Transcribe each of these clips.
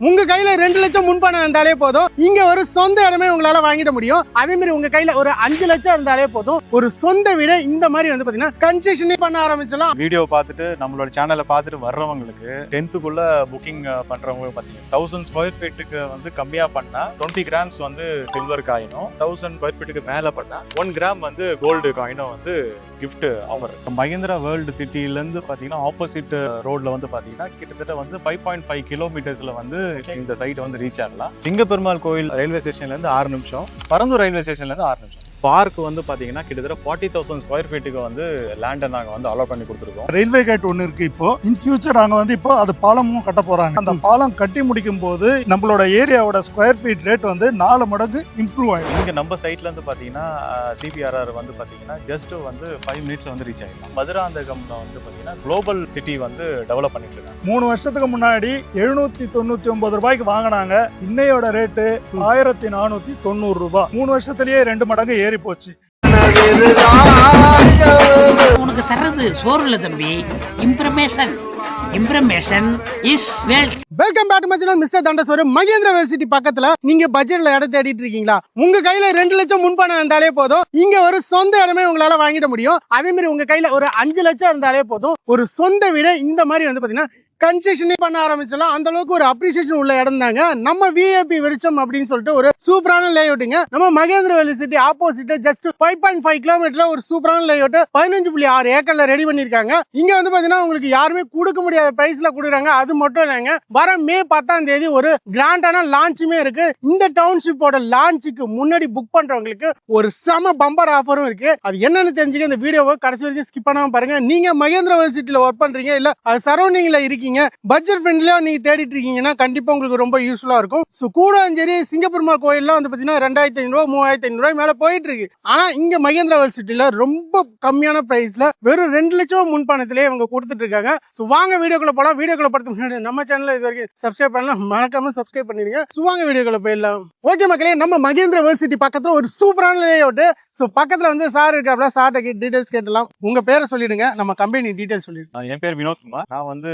உங்க கையில 2 லட்சம் முன்பணம் இருந்தாலே போதும், இங்க ஒரு சொந்த இடமே உங்களால வாங்கிட முடியும். அதே மாதிரி உங்க கையில ஒரு 5 லட்சம் இருந்தாலே போதும், ஒரு சொந்த வீடு இந்த மாதிரி வந்து பாத்தீங்கன்னா கன்ஸ்ட்ரக்ஷனே பண்ண ஆரம்பிச்சலாம். வீடியோ பார்த்துட்டு நம்மளோட சேனலை பார்த்துட்டு வர்றவங்களுக்கு 10th-க்குள்ள புக்கிங் பண்றவங்க பாத்தீங்கன்னா 1000 ஸ்கொயர் ஃபீட்டுக்கு வந்து கம்மியா பண்ணா 20 கிராம்ஸ் வந்து சில்வர் காயினும், 1000 ஸ்கொயர் ஃபீட்டுக்கு மேல பண்ணா 1 கிராம் வந்து கோல்டு காயினும் வந்து கிஃப்ட் ஆஃபர். மஹிந்திரா வேர்ல்டு சிட்டில இருந்து பாத்தீங்கன்னா ஆப்போசிட் ரோட்ல வந்து பாத்தீங்கன்னா கிட்டத்தட்ட வந்து 5.5 கிலோமீட்டர்ஸ்ல வந்து இந்த சைட் வந்து ரீச் ஆகலாம். சிங்கப்பெருமாள் கோயில் ரயில்வே ஸ்டேஷன்ல இருந்து 6 நிமிஷம், பரந்தூர் ரயில்வே ஸ்டேஷன்ல இருந்து 6 நிமிஷம். பார்க் வந்து பாத்தீங்கன்னா கிட்டத்தட்ட 40,000 ஸ்கொயர் ஃபீட்டுக்கு வந்து லேண்டை நாங்க வந்து அலோட் பண்ணி கொடுத்துருக்கோம். ரயில்வே கேட் ஒன்று இருக்கு. இப்போ இன் ஃபியூச்சர் நாங்க வந்து இப்போ அது பாலமும் கட்ட போறாங்க. அந்த பாலம் கட்டி முடிக்கும் போது நம்மளோட ஏரியாவோட ஸ்கொயர் ஃபீட் ரேட் வந்து 4 மடங்கு இம்ப்ரூவ் ஆகும். இங்க நம்ம சைட்ல இருந்து பாத்தீங்கன்னா சிபிஆர்ஆர் வந்து பாத்தீங்கன்னா ஜஸ்ட் வந்து 5 மினிட்ஸ்ல வந்து ரீச் ஆயிடும். மதுராந்தகம்ல வந்து பாத்தீங்கன்னா குளோபல் சிட்டி வந்து டெவலப் பண்ணிட்டு இருக்காங்க. 3 வருஷத்துக்கு முன்னாடி 799 ரூபாய்க்கு வாங்கினாங்க. இன்னையோட ரேட்டு 1490 ரூபாய். 3 வருஷத்துலயே 2 மடங்கு ஏறி போச்சு. உனக்கு தர்றது சோறு இல்ல தம்பி, information. Information is wealth. Welcome back to my channel mister தண்டசோறு. மகேந்திரா வேல் சிட்டி பக்கத்துல நீங்க பட்ஜெட்ல இடம் தேடிட்டு இருக்கீங்களா? உங்க கையில 2 லட்சம் முன்பணம் இருந்தாலே போதும், இங்க ஒரு சொந்த இடமே உங்களால வாங்கிட முடியும். அதே மாதிரி உங்க கையில ஒரு 5 லட்சம் இருந்தாலே போதும், ஒரு சொந்த வீடு இந்த மாதிரி வந்து பாத்தீங்கன்னா கன்ஸ்ட்ரக்ஷனே பண்ண ஆரம்பிச்சலாம். அந்த அளவுக்கு ஒரு அப்ரிசியேஷன் உள்ள இடம் தாங்க நம்ம விஐபி விருட்சம் அப்படின்னு சொல்லிட்டு ஒரு சூப்பரான லேஅவுட்டுங்க. நம்ம Mahindra World city opposite just 5.5 கிலோமீட்டர்ல ஒரு சூப்பரான லேஅவுட் 15.6 ஏக்கர்ல ரெடி பண்ணிருக்காங்க. இங்க வந்து பாத்தீங்கன்னா உங்களுக்கு யாருமே கொடுக்க முடியாத பிரைஸ்ல கொடுக்குறாங்க. அது மட்டும் இல்லைங்க, வர மே 10ஆம் தேதி ஒரு கிராண்டான லான்ச்சுமே இருக்கு. இந்த டவுன்ஷிப்போட லான்ச்சுக்கு முன்னாடி புக் பண்றவங்களுக்கு ஒரு செம பம்பர் ஆஃபரும் இருக்கு. அது என்னன்னு தெரிஞ்சுக்க இந்த வீடியோவை கடைசி வரைக்கும் ஸ்கிப் பண்ணாம பாருங்க. நீங்க மகேந்திரா வேல் சிட்டில ஒர்க் பண்றீங்க, இல்ல அது சரௌண்டிங்ல இருக்கீங்க, பட்ஜெட் ஃப்ரெண்ட்லியா நீங்க தேடிட்டு இருக்கீங்கன்னா கண்டிப்பா உங்களுக்கு ரொம்ப யூஸ்ஃபுல்லா இருக்கும். சோ கூடாஞ்சேரி சிங்கப்பெருமாள் கோயில்லாம் வந்து பாத்தீங்கன்னா 2500 ரூபாய் 3500 ரூபாய் மேல போயிட்டு இருக்கு. ஆனா இங்க மகேந்திரா வேல் சிட்டில ரொம்ப கம்மியான பிரைஸ்ல வெறும் 2 லட்சம் முன்பணத்திலே இவங்க கொடுத்துட்டு இருக்காங்க. சோ வாங்க வீடியோக்குள்ள போலாம். வீடியோக்குள்ள போறதுக்கு முன்னாடி நம்ம சேனலை இது வரைக்கும் சப்ஸ்கிரைப் பண்ணலாம், மறக்காம சப்ஸ்கிரைப் பண்ணிடுங்க. சோ வாங்க வீடியோக்குள்ள போயிடலாம். ஓகே மக்களே, நம்ம மகேந்திரா வேல் சிட்டி பக்கத்துல ஒரு சூப்பரான லேஅவுட். சோ பக்கத்துல வந்து சார் இருக்காப்ல, சார்ட்ட டீடைல்ஸ் கேட்டலாம். உங்க பேரை சொல்லிடுங்க, நம்ம கம்பெனி டீடைல்ஸ் சொல்லிடுங்க. என் பேர் வினோத் குமார். நான் வந்து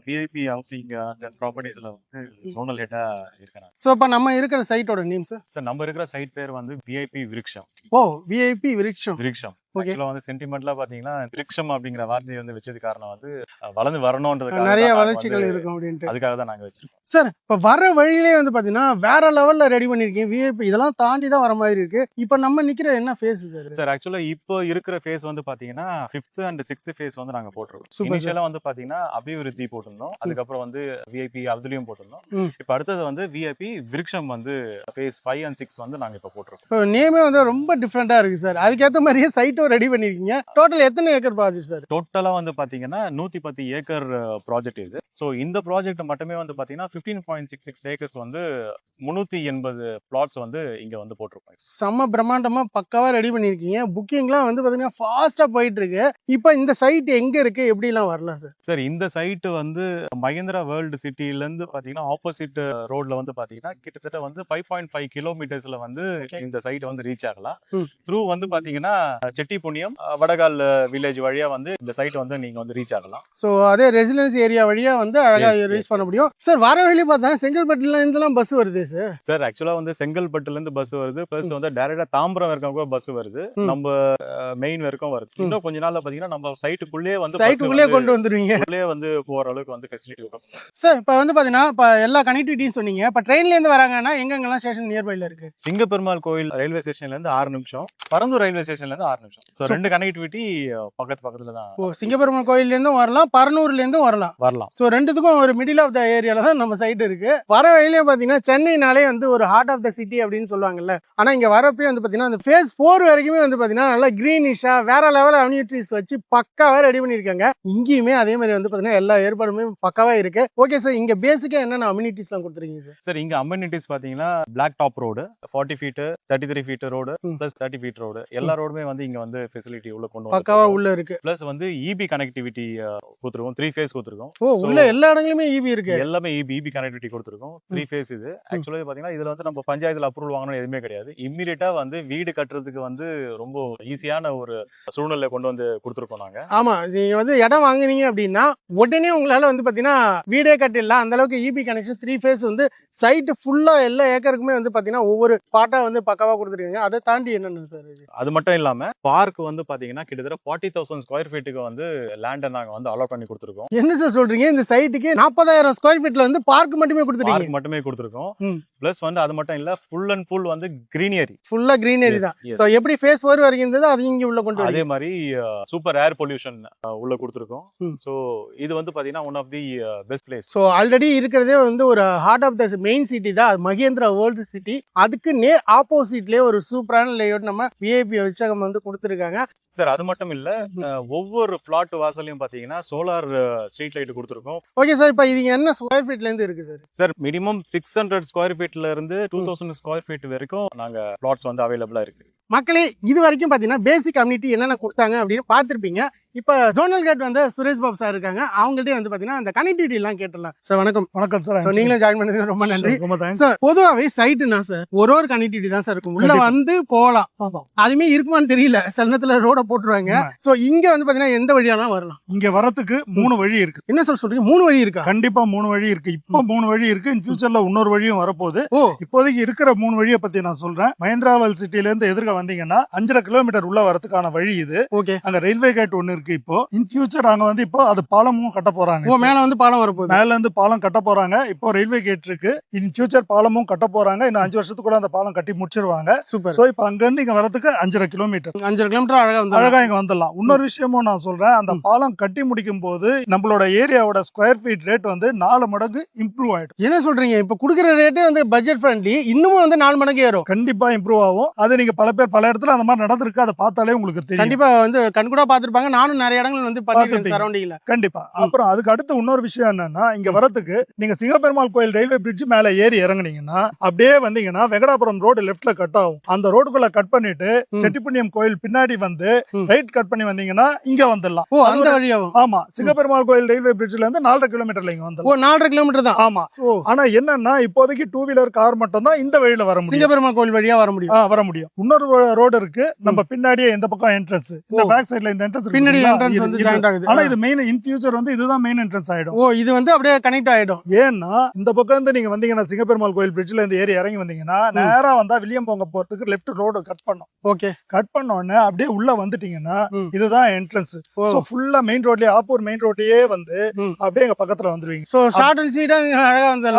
விஐபி ஹவுசிங் அண்ட் ப்ராப்பர்ட்டிஸ்ல வந்து ஜோனல் ஹெட்டா இருக்கேன். சோ இப்ப நம்ம இருக்கிற சைட்டோட நேம் சார்? நம்ம இருக்கிற சைட் பேர் வந்து விஐபி விருட்சம். ஓ, விஐபி விருட்சம். விருட்சம் ஆக்சுவலா வந்து சென்டிமெண்ட்லா பாத்தீங்கன்னா விருட்சம் அப்படிங்கிற வார்த்தையை வந்து வச்சது காரணம் வந்து வளர்ந்து வரணும்ன்றதுக்காக, நிறைய வளர்ச்சிகள் இருக்கும் அப்படின்ட்டு. அதுக்காக தான் நாங்க வச்சிருக்கோம். சார் இப்ப வர வழியிலே வந்து பாத்தீங்கன்னா வேற லெவல்ல ரெடி பண்ணிருக்கீங்க. விஐபி இதெல்லாம் தாண்டி தான் வர மாதிரி இருக்கு. இப்ப நம்ம நிக்கிற என்ன ஃபேஸ் சார்? சார் ஆக்சுவலா இப்போ இருக்கிற ஃபேஸ் வந்து பாத்தீங்கன்னா 5th and 6th ஃபேஸ் வந்து நாங்க போட்டுருக்கோம். இனிஷியலா வந்து பாத்தீங்கன்னா அபிவிருத்தி போட்டிருந்தோம், அதுக்கப்புறம் வந்து விஐபி அதுலயும் போட்டிருந்தோம். இப்ப அடுத்தது வந்து விஐபி விருட்சம் வந்து ஃபேஸ் 5 and 6 வந்து நாங்க இப்ப போட்டுருக்கோம். இப்போ நேமே வந்து ரொம்ப டிஃப்ரெண்டா இருக்கு சார். அதுக்கேற்ற மாதிரியே சைட்டும் ரெடி பண்ணிருக்கீங்க. டோட்டல் எத்தனை ஏக்கர் ப்ராஜெக்ட் சார்? டோட்டலா வந்து பாத்தீங்கன்னா 110 ஏக்கர் ப்ராஜெக்ட் இது. சோ இந்த ப்ராஜெக்ட் மட்டுமே வந்து பாத்தீங்கன்னா 15.66 ஏக்கர்ஸ் வந்து 380 பிளாட்ஸ் வந்து இங்க வந்து போட்டிருக்கோம். செம்ம பிரம்மாண்டமா பக்காவா ரெடி பண்ணிருக்கீங்க. புக்கிங்லாம் வந்து பாத்தீங்கன்னா ஃபாஸ்டா போயிட்டு இருக்கு. இப்போ இந்த சைட் எங்க இருக்கு, எப்படி எல்லாம் வரலாம் சார்? சார் இந்த சைட் வந்து மஹிந்திரா வேர்ல்டு சிட்டில இருந்து பாத்தீங்கன்னா ஆப்போசிட் ரோட்ல வந்து பாத்தீங்கன்னா கிட்டத்தட்ட வந்து 5.5 கிலோமீட்டர்ஸ்ல வந்து இந்த சைட் வந்து ரீச் ஆகலாம். த்ரூ வந்து பாத்தீங்கன்னா செட்டி புண்ணியம் வடகால் வில்லேஜ் வழியா வந்து இந்த சைட் வந்து நீங்க வந்து ரீச் ஆகலாம். சோ அதே ரெசிடென்சி ஏரியா வழியா வந்து அழகா ரீச் பண்ண முடியும். சார் வர வழி பார்த்தா செங்கல்பட்டுல இருந்தெல்லாம் பஸ் வருது சார்? சார் ஆக்சுவலா வந்து செங்கல்பட்டுல இருந்து பஸ் வருது, பிளஸ் வந்து டைரக்டா தாம்பரம் வரைக்கும் கூட பஸ் வருது, நம்ம மெயின் வரைக்கும் வருது. இன்னும் கொஞ்ச நாள்ல பாத்தீங்கன்னா நம்ம சைட்டுக்குள்ளே வந்து சைட்டுக்குள்ளே கொண்டு வந்துருவீங்க. உள்ளே வந்து போற அளவுக்கு வந்து ஃபெசிலிட்டி இருக்கும். சார் இப்ப வந்து பாத்தீங்கன்னா இப்ப எல்லா கனெக்டிவிட்டியும் சொன்னீங்க. இப்ப ட்ரெயின்ல இருந்து வராங்கன்னா எங்கெங்கெல்லாம் ஸ்டேஷன் நியர்பைல இருக்கு? சிங்கப்பெருமாள் கோயில் ரயில்வே ஸ்டேஷன்ல இருந்து 6 நிமிஷம், பரந்தூர் ரயில்வே ஸ்டேஷன்ல இருந்து 6 நிமிஷம். சோ ரெண்டு கனெக்டிவிட்டி பக்கத்துல தான். ஓ, சிங்கப்பெருமாள் கோயில்ல இருந்தும் வரலாம், பரனூர்ல இருந்தும் வரலாம். சோ ரெண்டுத்துக்கும் ஒரு மிடில் ஆஃப் த ஏரியால தான் நம்ம சைட் இருக்கு. வர வழியிலே பாத்தீங்கன்னா சென்னைனாலே வந்து ஒரு ஹார்ட் ஆஃப் த சிட்டி அப்படின்னு சொல்லுவாங்கல்ல. ஆனா இங்க வரப்பே வந்து பாத்தீங்கன்னா அந்த ஃபேஸ் 4 வரைக்குமே வந்து பாத்தீங்கன்னா நல்லா கிரீனிஷா வேற லெவல் அம்யூனிட்டிஸ் வச்சு பக்காவா ரெடி பண்ணிருக்காங்க. இங்கேயுமே அதே மாதிரி வந்து பாத்தீங்கன்னா எல்லா ஏற்பாடுமே பக்காவா இருக்கு. ஓகே சார், இங்க பேசிக்கா என்னென்ன அம்யூனிட்டிஸ் எல்லாம் கொடுத்துருக்கீங்க சார்? சார் இங்க அம்யூனிட்டிஸ் பாத்தீங்கன்னா black top road 40 feet 33 feet road plus 30 feet road எல்லா ரோடுமே வந்து இங்க வந்து ஃபெசிலிட்டி உள்ள கொண்டு பக்காவா வந்து உள்ள இருக்கு. பிளஸ் வந்து இபி கனெக்டிவிட்டி கொடுத்துருக்கோம். 3 ஃபேஸ் கொடுத்துருக்கோம். உள்ள எல்லா இடங்களுமே ஈபி இருக்கு. எல்லாமே இபி கனெக்டிவிட்டி கொடுத்துருக்கோம். 3 ஃபேஸ் இது. ஆக்சுவலி பாத்தீங்கன்னா இதுல வந்து நம்ம பஞ்சாயத்துல அப்ரூவல் வாங்கணும் எதுவுமே கிடையாது. இம்மீடியட்டா வந்து வீடு கட்டுறதுக்கு வந்து ரொம்ப ஈஸியான ஒரு சூழ்நிலை கொண்டு வந்து கொடுத்துருக்கோம் நாங்க. ஆமா, நீங்க வந்து இடம் வாங்குனீங்க அப்படின்னா உடனே உங்களால வந்து பாத்தீங்கன்னா வீடே கட்டிடலாம். அந்த அளவுக்கு இபி கனெக்ஷன் 3 ஃபேஸ் வந்து சைட் ஃபுல்லா எல்லா ஏக்கருக்குமே வந்து பாத்தீங்கன்னா ஒவ்வொரு பார்ட்டா வந்து பக்காவா கொடுத்துருக்கீங்க. அதை தாண்டி என்னன்னு சார் அது மட்டும் இல்லாம பார்க் வந்து பாத்தீங்கன்னா கிட்டத்தட்ட 40,000 ஸ்கொயர் ஃபீட்டுக்கு வந்து லேண்டை நாங்க வந்து அலாட் பண்ணி கொடுத்துருக்கோம். என்ன சார் சொல்றீங்க? இந்த சைட்டுக்கு 40,000 ஸ்கொயர் ஃபீட்ல வந்து பார்க் மட்டுமே கொடுத்துருக்கீங்க. பார்க் மட்டுமே கொடுத்துருக்கோம். பிளஸ் வந்து அது மட்டும் இல்ல ஃபுல் அண்ட் ஃபுல் வந்து கிரீனரி, ஃபுல்லா கிரீனரி தான். சோ எப்படி ஃபேஸ் 4 வரைக்கும் இருந்தது அது இங்க உள்ள கொண்டு அதே மாதிரி சூப்பர் ஏர் பொல்யூஷன் உள்ள கொடுத்துருக்கோம். சோ இது வந்து பாத்தீங்கன்னா one of the best place. So already இருக்கிறதே வந்து ஒரு heart of the main city தான் மகேந்திரா வேர்ல்டு சிட்டி. அதுக்கு நேர் ஆப்போசிட்லயே ஒரு சூப்பரான லேஅவுட் நம்ம விஐபி விசாகம் வந்து கொடுத்துருக்காங்க சார். அது மட்டும் இல்ல ஒவ்வொரு பிளாட் வாசலையும் பாத்தீங்கன்னா சோலார் ஸ்ட்ரீட் லைட் கொடுத்துருக்கோம். ஓகே சார், இப்போ இது என்ன ஸ்கொயர் ஃபீட்ல இருந்து இருக்கு சார்? சார் மினிமம் 600 ஸ்கொயர் ஃபீட்ல இருந்து 2000 ஸ்கொயர் ஃபீட் வரைக்கும் நாங்க பிளாட்ஸ் வந்து அவைலபிளா இருக்கு. மக்களே இது வரைக்கும் பாத்தீங்கன்னா பேசிக் கம்யூனிட்டி என்னென்ன கொடுத்தாங்க அப்படின்னு பார்த்திருப்பீங்க. இப்ப ஜோனல் கேட் வந்து சுரேஷ் பாபு சார் இருக்காங்க. அவங்கள்ட்டே வந்து பாத்தீங்கன்னா அந்த கனெக்டிவிட்டி எல்லாம் கேட்டலாம். சார் வணக்கம். வணக்கம் சார். நீங்களும் ஜாயின் பண்ணதுக்கு ரொம்ப நன்றி ரொம்ப தேங்க்ஸ் சார். பொதுவாவே சைட்டுனா சார் ஒரு கனெக்டிவிட்டி தான் சார் இருக்கும். உள்ள வந்து போகலாம், அதுமே இருக்குமான்னு தெரியல. சன்னத்துல ரோட போட்டுருவாங்க. சோ இங்க வந்து பாத்தீங்கன்னா எந்த வழியாலாம் வரலாம்? இங்க வரதுக்கு 3 வழி இருக்கு. என்ன சார் சொல்றீங்க? 3 வழி இருக்கா? கண்டிப்பா 3 வழி இருக்கு. இப்போ 3 வழி இருக்கு. இன் ஃபியூச்சர்ல இன்னொரு வழியும் வரப்போகுது. இப்போதைக்கு இருக்கிற 3 வழியை பத்தி நான் சொல்றேன். மஹிந்திரா வேர்ல்ட் சிட்டில இருந்து எதிர்க்க வந்தீங்கன்னா 5.5 கிலோமீட்டர் உள்ள வரதுக்கான வழி இது. ஓகே, அங்க ரயில்வே கேட் ஒன்னு இருக்கு. இப்போ இன் ஃபியூச்சர் அங்க வந்து இப்போ அது பாலமும் கட்ட போறாங்க. மேல வந்து பாலம் வரப்போகுது. மேல இருந்து பாலம் கட்ட போறாங்க. இப்போ ரயில்வே கேட் இருக்கு. இன் ஃபியூச்சர் பாலமும் கட்ட போறாங்க. இன்னும் 5 வருஷத்துக்குள்ள அந்த பாலம் கட்டி முடிச்சிருவாங்க. சூப்பர். சோ இப்போ அங்க இருந்து இங்க வரதுக்கு 5.5 கிலோமீட்டர் 5.5 கிலோமீட்டர் அழகா இங்க வந்துடலாம். இன்னொரு விஷயமும் நான் சொல்றேன். அந்த பாலம் கட்டி முடிக்கும் போது நம்மளோட ஏரியாவோட ஸ்கொயர் ஃபீட் ரேட் வந்து 4 மடங்கு இம்ப்ரூவ் ஆயிடும். என்ன சொல்றீங்க? இப்ப குடுக்குற ரேட்டே வந்து பட்ஜெட் ஃப்ரெண்ட்லி, இன்னமும் வந்து 4 மடங்கு ஏறும். கண்டிப்பா இம்ப்ரூவ் ஆகும். அது நீங்க பல பேர் பல இடத்துல அந்த மாதிரி நடந்திருக்கு. அதை பார்த்தாலே உங்களுக்கு தெரியும். கண்டிப்பா வந்து கண்கூடா பாத்துருப்பாங்க. நானும் நிறைய இடங்கள் வந்து பண்ணிருக்கேன் சரௌண்டிங்ல. கண்டிப்பா. அப்புறம் அதுக்கு அடுத்து இன்னொரு விஷயம் என்னன்னா, இங்க வரதுக்கு நீங்க சிங்கப்பெருமாள் கோயில் ரயில்வே பிரிட்ஜ் மேல ஏறி இறங்குனீங்கன்னா அப்படியே வந்தீங்கன்னா வெங்கடாபுரம் ரோடு லெஃப்ட்ல கட் ஆகும். அந்த ரோடுக்குள்ள கட் பண்ணிட்டு செட்டிப்புண்ணியம் கோயில் பின்னாடி வந்து ரைட் கட் பண்ணி வந்தீங்கன்னா இங்க வந்துடலாம். அந்த வழியாகும். ஆமா, சிங்கப்பெருமாள் கோயில் ரயில்வே பிரிட்ஜ்ல இருந்து 4.5 கிலோமீட்டர்ல இங்க வந்துடலாம். 4.5 கிலோமீட்டர் தான். ஆமா. ஆனா என்னன்னா இப்போதைக்கு 2 வீலர் கார் மட்டும் தான் இந்த வழியில வர முடியும். சிங்கப்பெருமாள் கோயில் வழியா வர முடியும். இன்னொரு ரோடு இருக்கு நம்ம பின்னாடியே. இந்த பக்கம் என்ட்ரன்ஸ், இந்த பேக் சைடுல இந்த என்ட்ரன்ஸ் பின்னாடி என்ட்ரன்ஸ் வந்து ஜாயின்ட் ஆகுது. ஆனா இது மெயின் இன் ஃபியூச்சர் வந்து இதுதான் மெயின் என்ட்ரன்ஸ் ஆயிடும். இது வந்து அப்படியே கனெக்ட் ஆயிடும். ஏன்னா இந்த பக்கம் இருந்து நீங்க வந்தீங்கன்னா சிங்கப்பெருமாள் கோயில் பிரிட்ஜ்ல இருந்து ஏறி இறங்கி வந்தீங்கன்னா நேரா வந்தா வில்லியம் பொங்க போறதுக்கு லெஃப்ட் ரோடு கட் பண்ணும். ஓகே, கட் பண்ண உடனே அப்படியே உள்ள வந்துட்டீங்கன்னா இதுதான் என்ட்ரன்ஸ். சோ ஃபுல்லா மெயின் ரோட்லயே ஆப்பூர் மெயின் ரோட்லயே வந்து அப்படியே எங்க பக்கத்துல வந்துருவீங்க. சோ ஷார்ட் அண்ட் ஸ்வீட்டா அழகா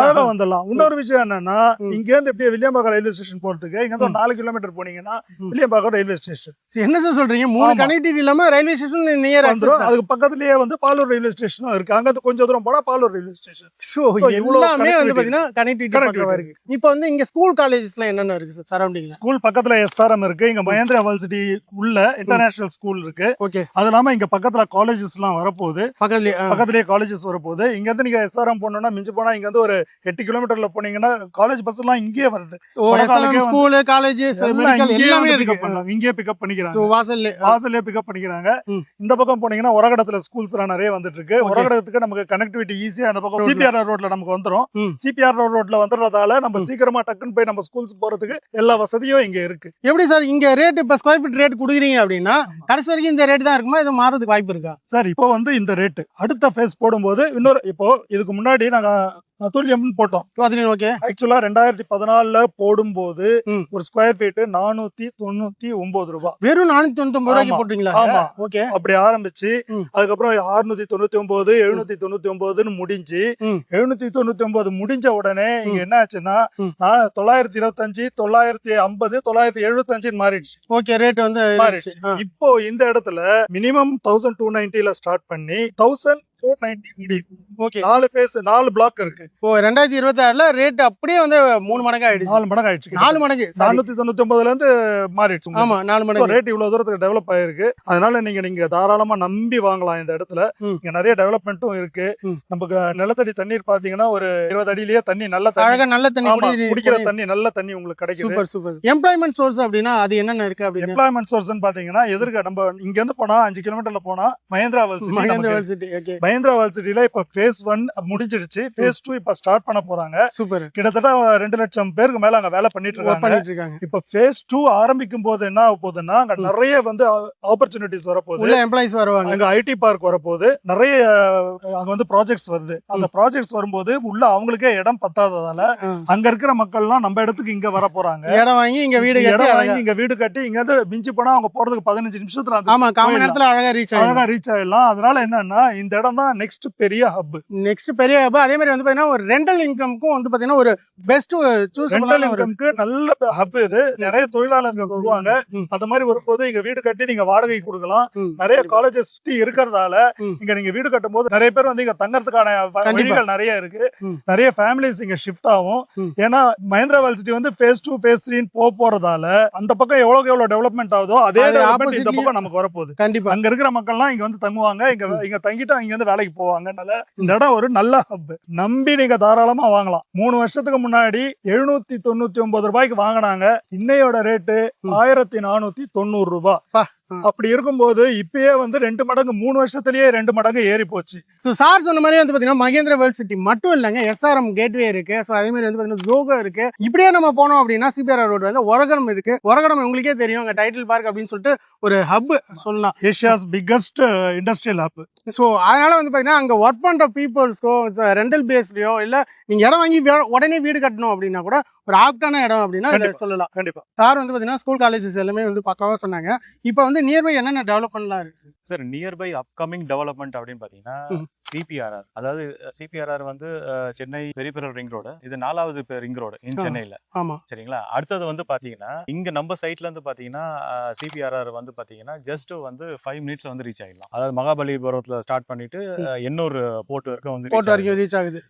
வந்துடலாம். இன்னொரு விஷயம் என்னன்னா இங்க இருந்து அப்படியே வில்லியம்பாக்கம் ரயில்வே ஸ்டேஷன் போறதுக்கு இங்க இருந்து 4 கிலோமீட்டர் போனீங்கன்னா வில்லியம்பாக்கம் ரயில்வே ஸ்டேஷன். என்ன சார் சொல்றீங்க? 3 கனெக்டிவிட்டி இல்லாம ரயில்வே ஸ்டேஷன் நியர் வந்துரும். அதுக்கு பக்கத்துலயே வந்து பாலூர் ரயில்வே ஸ்டேஷனும் இருக்கு. அங்க கொஞ்சம் தூரம் போனா பாலூர் ரயில்வே ஸ்டேஷன். சோ எல்லாமே வந்து பாத்தீங்கன்னா கனெக்டிவிட்டி இருக்கு. இப்போ வந்து இங்க ஸ்கூல் காலேஜஸ்லாம் என்னென்ன இருக்கு சார் சரௌண்டிங்ல? ஸ்கூல் பக்கத்துல எஸ்ஆர்எம் இருக்கு. இங்க மஹிந்திரா வேர்ல்ட் சிட்டி உள்ள இன்டர்நேஷனல் ஸ்கூல் இருக்கு. ஓகே, அது இல்லாம இங்க பக்கத்துல காலேஜஸ் எல்லாம் வரப்போகுது. பக்கத்துலயே காலேஜஸ் வரப்போகுது. இங்க இருந்து நீங்க எஸ்ஆர்எம் போனோம்னா மிஞ்சி போனா இங்க வந்து ஒரு 8 கிலோமீட்டர்ல போனீங்கன்னா காலேஜ் பஸ் எல்லாம் இங்கே வருது. ஸ்கூல் காலேஜ் மெடிக்கல் எல்லாமே இருக்கு. இங்கே பிக்கப் பண்ணிக்கிறாங்க. சோ வாசல்லே பிக்கப் பண்ணிக்கிறாங்க. இந்த பக்கம் போனீங்கன்னா உரகடத்துல ஸ்கூல்ஸ் எல்லாம் நிறைய வந்துட்டு இருக்கு. உரகடத்துக்கு நமக்கு கனெக்டிவிட்டி ஈஸியா அந்த பக்கம் சிபிஆர் ரோட்ல நமக்கு வந்துரும். சிபிஆர் ரோட்ல வந்துறதால நம்ம சீக்கிரமா டக்குன்னு போய் நம்ம ஸ்கூல்ஸ் போறதுக்கு எல்லா வசதியும் இங்க இருக்கு. எப்படி சார் இங்க ரேட் இப்ப ஸ்கொயர் ஃபீட் ரேட் குடுக்குறீங்க அப்படின்னா கடைசி வரைக்கும் இந்த ரேட் தான் இருக்குமா? இது மாறதுக்கு வாய்ப்பு இருக்கா சார்? இப்போ வந்து இந்த ரேட் அடுத்த ஃபேஸ் போடும்போது இன்னொரு இப்போ இதுக்கு முன்னாடி நாங்க துல்லியம் போட்டோம். ஆக்சுவலா 2014 போடும்போது ஒரு ஸ்கொயர் ஃபீட் 499 ரூபாய். வெறும் 499 ரூபாய்க்கு போட்டீங்களா? ஆமா, ஓகே. அப்படி ஆரம்பிச்சு அதுக்கப்புறம் 699 799 முடிஞ்சு 799 முடிஞ்ச உடனே இங்க என்ன ஆச்சுன்னா 925 950 975 மாறிடுச்சு. ஓகே, ரேட் வந்து இப்போ இந்த இடத்துல மினிமம் 1290 ஸ்டார்ட் பண்ணி 490 முடியும். ஓகே 4 ஃபேஸ் 4 பிளாக் இருக்கு. இப்போ 2026ல ரேட் அப்படியே வந்து 3 மடங்கு ஆயிடுச்சு. 4 மடங்கு ஆயிடுச்சு. 4 மடங்கு 499ல இருந்து மாறிடுச்சு. ஆமா 4 மடங்கு. ரேட் இவ்வளவு தூரத்துக்கு டெவலப் ஆயிருக்கு. அதனால நீங்க தாராளமா நம்பி வாங்கலாம் இந்த இடத்துல. இங்க நிறைய டெவலப்மெண்ட்டும் இருக்கு. நமக்கு நிலத்தடி தண்ணீர் பாத்தீங்கன்னா ஒரு 20 அடியிலேயே தண்ணி நல்ல அழகா நல்ல தண்ணி குடிக்கிற தண்ணி நல்ல தண்ணி உங்களுக்கு கிடைக்குது. Super super. எம்ப்ளாய்மெண்ட் சோர்ஸ் அப்படின்னா அது என்னென்ன இருக்கு அப்படின்னு? எம்ப்ளாய்மெண்ட் சோர்ஸ்னு பாத்தீங்கன்னா எதிர்க்க நம்ம இங்க இருந்து போனா 5 கிலோமீட்டர்ல போனா Mahindra world city. Mahindra world சிட்டில இப்ப phase 1 முடிஞ்சிடுச்சு. phase 2 இப்ப ஸ்டார்ட் பண்ண போறாங்க. சூப்பர். கிட்டத்தட்ட 2 லட்சம் பேருக்கு மேல அங்க வேலை பண்ணிட்டு இருக்காங்க. இப்ப phase 2 ஆரம்பிக்கும் போது என்ன ஆக போகுதுன்னா அங்க நிறைய வந்து ஆப்பர்ச்சுனிட்டிஸ் வரப்போகுது. உள்ள எம்ப்ளாயிஸ் வருவாங்க. அங்க ஐடி பார்க் வரப்போகுது. நிறைய அங்க வந்து ப்ராஜெக்ட்ஸ் வருது. அந்த ப்ராஜெக்ட்ஸ் வரும்போது உள்ள அவங்களுக்கே இடம் பத்தாததால அங்க இருக்கிற மக்கள்லாம் நம்ம இடத்துக்கு இங்க வர போறாங்க. இடம் வாங்கி இங்க வீடு கட்டி இங்க வந்து மிஞ்சி போனா அவங்க போறதுக்கு 15 நிமிஷத்துல ஆமா காமன் நேரத்துல அழகா ரீச் ஆயிடலாம். அதனால என்னன்னா இந்த இடம் தான் நெக்ஸ்ட் பெரிய ஹப். அதே மாதிரி வந்து பாத்தீங்கன்னா ஒரு ரெண்டல் இன்கம்க்கும் வந்து பாத்தீங்கன்னா ஒரு பெஸ்ட் ரெண்டல் இன்கம்க்கு நல்ல ஹப் இது. நிறைய தொழிலாளர்கள் வருவாங்க. அந்த மாதிரி வரும்போது இங்க வீடு கட்டி நீங்க வாடகை கொடுக்கலாம். நிறைய காலேஜஸ் சுத்தி இருக்கிறதால இங்க நீங்க வீடு கட்டும் போது நிறைய பேர் வந்து இங்க தங்கறதுக்கான வழிகள் நிறைய இருக்கு. நிறைய ஃபேமிலிஸ் இங்க ஷிஃப்ட் ஆகும். ஏன்னா மஹேந்திரா வேர்ல்ட் சிட்டி வந்து phase 2 phase 3 போறதால அந்த பக்கம் எவ்வளவு டெவலப்மெண்ட் ஆகுதோ அதே டெவலப்மெண்ட் இந்த பக்கம் நமக்கு வரப்போகுது. கண்டிப்பா அங்க இருக்கிற மக்கள்லாம் இங்க வந்து தங்குவாங்க. இங்க தங்கிட்டு இங்க வந்து வேலைக்கு போவாங்கனால இந்த இடம் ஒரு நல்ல ஹப். நம்பி நீங்க தாராளமா வாங்கலாம். 3 வருஷத்துக்கு முன்னாடி 799 ரூபாய்க்கு வாங்கினாங்க. இன்னையோட ரேட்டு 1490 ரூபாய். அப்படி இருக்கும்போது இப்பயே வந்து 2 மடங்கு 3 வருஷத்துலயே 2 மடங்கு ஏறி போச்சு. சார் சொன்ன மாதிரி வந்து பாத்தீங்கன்னா மகேந்திரா வேர்ல்ட் சிட்டி மட்டும் இல்லங்க, SRM கேட்வே இருக்கு. அதே மாதிரி வந்து பாத்தீங்கன்னா ஜோகோ இருக்கு. இப்படியே நம்ம போனோம் அப்படின்னா CPRR ரோடு வந்து ஒரகடம் இருக்கு. ஒரகடம் உங்களுக்கே தெரியும் அங்க டைட்டில் பார்க் அப்படின்னு சொல்லிட்டு ஒரு ஹப் சொல்லலாம். Asia's biggest industrial hub. So அதனால வந்து பாத்தீங்கன்னா அங்க ஒர்க் பண்ற பீப்புள்ஸ்க்கோ ரெண்டல் பேஸ்லயோ இல்ல நீங்க இடம் வாங்கி உடனே வீடு கட்டணும் அப்படின்னா கூட ஒரு ஆப்டான இடம் அப்படின்னா சொல்லலாம். கண்டிப்பா சார் வந்து பாத்தீங்கன்னா ஸ்கூல் காலேஜஸ் எல்லாமே வந்து பக்காவா சொன்னாங்க. இப்போ வந்து நியர்பை என்னென்ன டெவலப்மெண்ட்லாம் இருக்கு சார்? நியர்பை அப்கமிங் டெவலப்மெண்ட் அப்படின்னு பாத்தீங்கன்னா CPRR. அதாவது CPRR வந்து சென்னை பெரியபெரல் ரிங் ரோடு. இது 4வது ரிங் ரோடு சென்னையில. ஆமா சரிங்களா. அடுத்தது வந்து பாத்தீங்கன்னா இங்க நம்ம சைட்ல இருந்து பாத்தீங்கன்னா CPRR வந்து பாத்தீங்கன்னா ஜஸ்ட் வந்து 5 மினிட்ஸ்ல வந்து ரீச் ஆயிடலாம். அதாவது மகாபலிபுரத்துல ஸ்டார்ட் பண்ணிட்டு எண்ணூர் போர்ட் வரைக்கும் வந்து ரீச் ஆகுது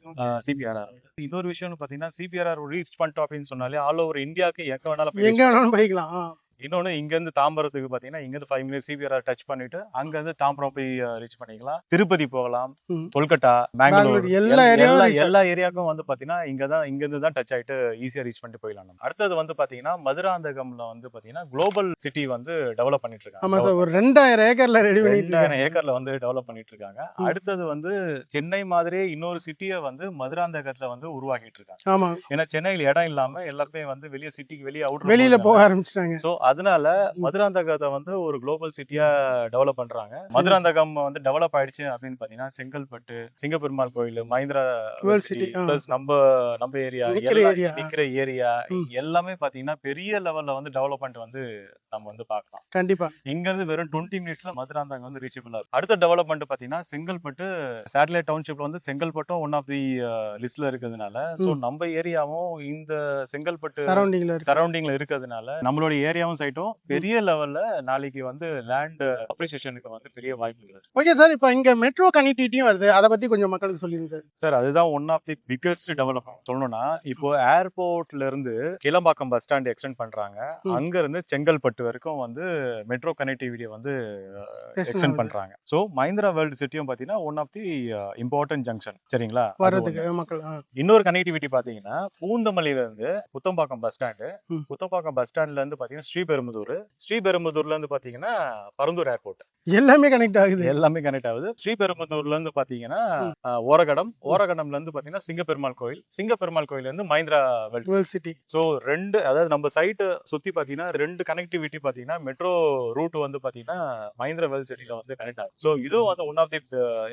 CPRR. இன்னொரு விஷயம் பாத்தீங்கன்னா CPRR ரீச் பண்ணிட்டோம் அப்படின்னு சொன்னாலே ஆல் ஓவர் இந்தியாவுக்கு எங்க வேணாலும் போய்க்கலாம். இன்னொன்னு இங்க இருந்து தாம்பரத்துக்கு பாத்தீங்கன்னா இங்க இருந்து 5 மினிட்ஸ் CPRR டச் பண்ணிட்டு அங்க இருந்து தாம்பரம் போய் ரீச் பண்ணிக்கலாம். திருப்பதி போகலாம், கொல்கட்டா, பெங்களூர், எல்லா ஏரியாவுக்கும் வந்து பாத்தீங்கன்னா இங்க இருந்து தான் டச் ஆயிட்டு ஈஸியா ரீச் பண்ணிட்டு போயிடலாம். அடுத்தது வந்து பாத்தீங்கன்னா மதுராந்தகம்ல வந்து பாத்தீங்கன்னா குளோபல் சிட்டி வந்து டெவலப் பண்ணிட்டு இருக்காங்க. ஆமா சார், ஒரு 2000 ஏக்கர்ல ரெடி பண்ணிட்டு 2000 ஏக்கர்ல வந்து டெவலப் பண்ணிட்டு இருக்காங்க. அடுத்தது வந்து சென்னை மாதிரியே இன்னொரு சிட்டியை வந்து மதுராந்தகத்துல வந்து உருவாக்கிட்டு இருக்காங்க. ஆமா, ஏன்னா சென்னையில இடம் இல்லாம எல்லாருமே வந்து வெளியே சிட்டிக்கு வெளியில போக ஆரம்பிச்சிட்டாங்க. சோ அதனால மதுராந்தகத்தை வந்து ஒரு குளோபல் சிட்டியா டெவலப் பண்றாங்க. மதுராந்தகம் வந்து டெவலப் ஆயிடுச்சு அப்படின்னு பாத்தீங்கன்னா செங்கல்பட்டு, சிங்கப்பெருமாள் கோயில், மஹேந்திரா வேர்ல்ட் சிட்டி பிளஸ் நம்ம ஏரியா நிக்கிற ஏரியா எல்லாமே பாத்தீங்கன்னா பெரிய லெவல்ல வந்து டெவலப்மெண்ட் வந்து நம்ம வந்து பார்க்கலாம். கண்டிப்பா இங்க இருந்து வெறும் 20 மினிட்ஸ்ல மதுராந்தகம் வந்து ரீச்சபிள் ஆகும். அடுத்த டெவலப்மெண்ட் பாத்தீங்கன்னா செங்கல்பட்டு சேட்டலைட் டவுன்ஷிப்ல வந்து செங்கல்பட்டும் ஒன் ஆஃப் தி லிஸ்ட்ல இருக்கிறதுனால சோ நம்ம ஏரியாவும் இந்த செங்கல்பட்டு சரௌண்டிங்ல இருக்கிறதுனால நம்மளோட ஏரியாவும் சைட்டும் பெரிய லெவல்ல நாளைக்கு வந்து லேண்ட் அப்ரிசியேஷனுக்கு வந்து பெரிய வாய்ப்பு இருக்கு. ஓகே சார், இப்போ இங்க மெட்ரோ கனெக்டிவிட்டியும் வருது, அத பத்தி கொஞ்சம் மக்களுக்கு சொல்லுங்க சார். சார் அதுதான் one of the biggest development சொல்லணும்னா. இப்போ ஏர்போர்ட்ல இருந்து கிளம்பாக்கம் பஸ் ஸ்டாண்ட் எக்ஸ்டெண்ட் பண்றாங்க. அங்க இருந்து செங்கல்பட்டு வரைக்கும் வந்து மெட்ரோ கனெக்டிவிட்டியை வந்து எக்ஸ்டெண்ட் பண்றாங்க. சோ மஹேந்திரா வேர்ல்ட் சிட்டியும் பாத்தீங்கன்னா one of the important junction. சரிங்களா, வரதுக்கு மக்கள். இன்னொரு கனெக்டிவிட்டி பாத்தீங்கன்னா பூந்தமல்லியில இருந்து Puthambakkam bus stand, Puthambakkam bus ஸ்டாண்ட்ல இருந்து பாத்தீங்கன்னா ஸ்ரீபெரும்புதூர்ல இருந்து பாத்தீங்கன்னா பரந்தூர் ஏர்போர்ட் எல்லாமே கனெக்ட் ஆகுது. ஸ்ரீபெரும்புதூர்ல இருந்து பாத்தீங்கன்னா ஓரகடம்ல இருந்து பாத்தீங்கன்னா சிங்கப்பெருமாள் கோயில்ல இருந்து மஹேந்திரா வேர்ல்ட் சிட்டி. சோ அதாவது நம்ம சைட் சுத்தி பாத்தீங்கன்னா 2 கனெக்டிவிட்டி பாத்தீங்கன்னா மெட்ரோ ரூட் வந்து பாத்தீங்கன்னா மஹேந்திரா வேர்ல்ட் சிட்டில வந்து கனெக்ட் ஆகும். சோ இதுவும் வந்து ஒன் ஆஃப் தி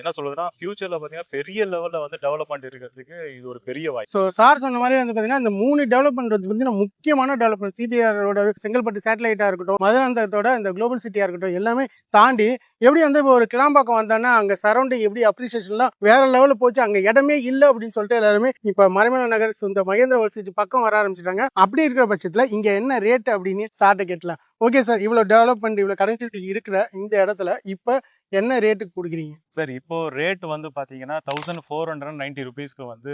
என்ன சொல்றதுன்னா ஃபியூச்சர்ல பாத்தீங்கன்னா பெரிய லெவல்ல வந்து டெவலப்மெண்ட் இருக்கிறதுக்கு இது ஒரு பெரிய வாய்ப்பு. சோ சார் சொன்ன மாதிரி வந்து பாத்தீங்கன்னா இந்த 3 டெவலப்மெண்ட் வந்து முக்கியமான டெவலப்மெண்ட். CPRR செங்கல்பட்டு சேட்டலைட்டா இருக்கட்டும், மதுராந்தகத்தோட இந்த குளோபல் சிட்டியா இருக்கட்டும், எல்லாமே தாண்டி எப்படி வந்து இப்போ ஒரு கிளாம்பாக்கம் வந்தாங்கன்னா அங்க சரௌண்டிங் எப்படி அப்ரிசியேஷன்லாம் வேற லெவலில் போச்சு. அங்க இடமே இல்லை அப்படின்னு சொல்லிட்டு எல்லாருமே இப்ப மறைமலை நகர் இந்த மகேந்திரா வேர்ல்ட் சிட்டி பக்கம் வர ஆரம்பிச்சிட்டாங்க. அப்படி இருக்கிற பட்சத்துல இங்க என்ன ரேட் அப்படின்னு சார்ட்ட கேட்கலாம். ஓகே சார், இவ்வளவு டெவலப்மெண்ட் இவ்வளவு கனெக்டிவிட்டி இருக்கிற இந்த இடத்துல இப்ப என்ன ரேட்டுக்கு கொடுக்குறீங்க? சார் இப்போ ரேட் வந்து பாத்தீங்கன்னா 1490 ருபீஸ்க்கு வந்து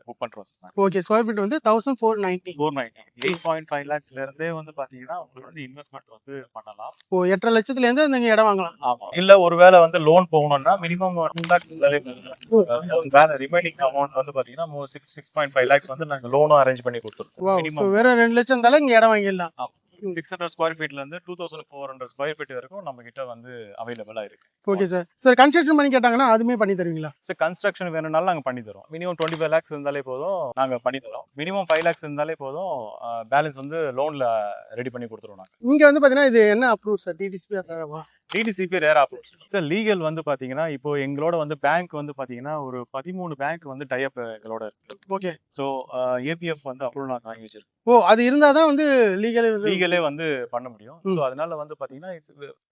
புக் பண்றோம் சார். ஓகே, ஸ்கொயர் ஃபீட் வந்து 1490. 490 8.5 lakhsல இருந்தே வந்து பாத்தீங்கன்னா உங்களுக்கு வந்து இன்வெஸ்ட்மெண்ட் வந்து பண்ணலாம். ஓ 8.5 லட்சத்துல இருந்து நீங்க இடம் வாங்கலாம். ஆமா. இல்ல ஒருவேளை வந்து லோன் போகணும்னா மினிமம் 2 lakhs இருந்தாலே வேற ரிமைனிங் அமௌண்ட் வந்து பாத்தீங்கன்னா 6.5 lakhs வந்து நாங்க லோனும் அரேஞ்ச் பண்ணி கொடுத்துருக்கோம். Wow, so மினிமம் வெறும் 2 லட்சம் இருந்தாலும் இங்க இடம் வாங்கிடலாம். 600 ஸ்கொயர் ஃபீட்ல இருந்து 2400 ஸ்கொயர் ஃபீட் வரைக்கும் நம்ம கிட்ட வந்து அவைலபிளா இருக்கு. Okay sir. சார் கன்ஸ்ட்ரக்ஷன் பண்ணி கேட்டாங்கன்னா அதுமே பண்ணி தருவீங்களா? சார் கன்ஸ்ட்ரக்ஷன் வேணும்னாலும் நாங்க பண்ணி தரோம். மினிமம் 25 lakhs இருந்தாலே போதும் நாங்க பண்ணி தரோம். மினிமம் 5 lakhs இருந்தாலே போதும் பேலன்ஸ் வந்து லோன்ல ரெடி பண்ணி கொடுத்துருவோம் நாங்க. இங்க வந்து பாத்தீங்கன்னா இது என்ன approve sir? DTCP DTCP rare approve sir. Legal வந்து பாத்தீங்கன்னா இப்போ எங்களோட வந்து பேங்க் வந்து பாத்தீங்கன்னா ஒரு 13 பேங்க் வந்து டை அப் எங்களோட இருக்கு. ஓகே. சோ ஏபிஎஃப் வந்து அப்ரூவல் நாங்க வாங்கி வச்சிருக்கோம். ஓ அது இருந்தாதான் வந்து லீகலே வந்து பண்ண முடியும். சோ அதனால வந்து பாத்தீங்கன்னா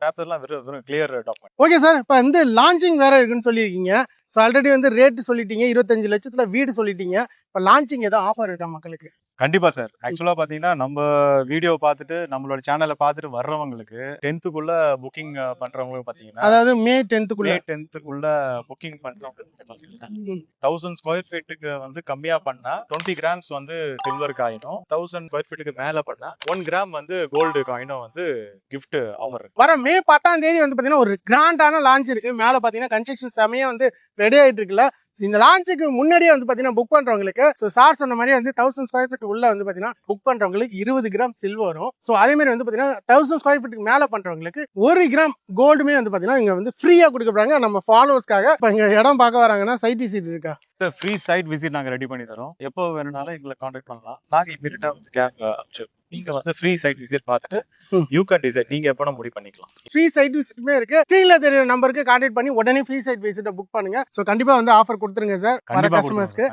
பேப்பர்லாம் வெறும் கிளியர் டாக்குமெண்ட். ஓகே சார், இப்போ வந்து லான்ச்சிங் வேற இருக்குன்னு சொல்லியிருக்கீங்க. ஸோ ஆல்ரெடி வந்து ரேட் சொல்லிட்டீங்க, 25 லட்சத்துல வீடு சொல்லிட்டீங்க. இப்போ லான்ச்சிங் ஏதோ ஆஃபர் இருக்கா மக்களுக்கு? கண்டிப்பா சார். ஆக்சுவலா பாத்தீங்கன்னா நம்ம வீடியோ பார்த்துட்டு நம்மளோட சேனலை பார்த்துட்டு வர்றவங்களுக்கு 10th-க்குள்ள புக்கிங் பண்றவங்களுக்கு பாத்தீங்கன்னா, அதாவது மே 10th-க்குள்ள மே 10th-க்குள்ள புக்கிங் பண்றவங்களுக்கு பாத்தீங்கன்னா 1000 ஸ்கொயர் ஃபீட்டுக்கு வந்து கம்மியா பண்ணா 20 கிராம்ஸ் வந்து சில்வர் காயினும், 1000 ஸ்கொயர் ஃபீட்டுக்கு மேல பண்ணா 1 கிராம் வந்து கோல்டு காயினும் வந்து கிஃப்ட் ஆஃபர் இருக்கு. வர மே 10ஆம் தேதி வந்து பாத்தீங்கன்னா ஒரு கிராண்டான லான்ச் இருக்கு. மேல பாத்தீங்கன்னா கன்ஸ்ட்ரக்ஷன் செமையா வந்து ரெடி ஆயிட்டு இருக்குல்ல. இந்த லான்ச்சுக்கு முன்னாடியே வந்து பாத்தீங்கன்னா புக் பண்றவங்களுக்கு சார் சொன்ன மாதிரி வந்து 1000 ஸ்கொயர் ஃபீட் உள்ள வந்து பாத்தீங்கன்னா புக் பண்றவங்களுக்கு 20 கிராம் சில்வர் வரும். சோ அதே மாதிரி வந்து பாத்தீங்கன்னா 1000 ஸ்கொயர் ஃபீட்டுக்கு மேல பண்றவங்களுக்கு 1 கிராம் கோல்டுமே வந்து பாத்தீங்கன்னா இங்க வந்து ஃப்ரீயா கொடுக்கறாங்க நம்ம ஃபாலோவர்ஸ்க்காக. இப்ப இங்க இடம் பார்க்க வராங்கன்னா சைட் விசிட் இருக்கா சார்? ஃப்ரீ சைட் விசிட் நாங்க ரெடி பண்ணி தரோம். எப்போ வேணும்னாலும் எங்களை கான்டாக்ட் பண்ணலாம். நாங்க இமீடியட்டா வந்து கேப் அனுப்பிச்சு நீங்க வந்து ஃப்ரீ சைட் விசிட் பார்த்துட்டு யூ கேன் டிசைட் நீங்க எப்போ முடிவு பண்ணிக்கலாம். ஃப்ரீ சைட் விசிட்டுமே இருக்கு. ஸ்கிரீன்ல தெரியற நம்பருக்கு கான்டாக்ட் பண்ணி உடனே ஃப்ரீ சைட் விசிட்டை புக் பண்ணுங்க. சோ கண்டிப்பா வந்து ஆஃபர் கொடுத்துருங்க சார் வர கஸ்டமர்ஸ்க்கு.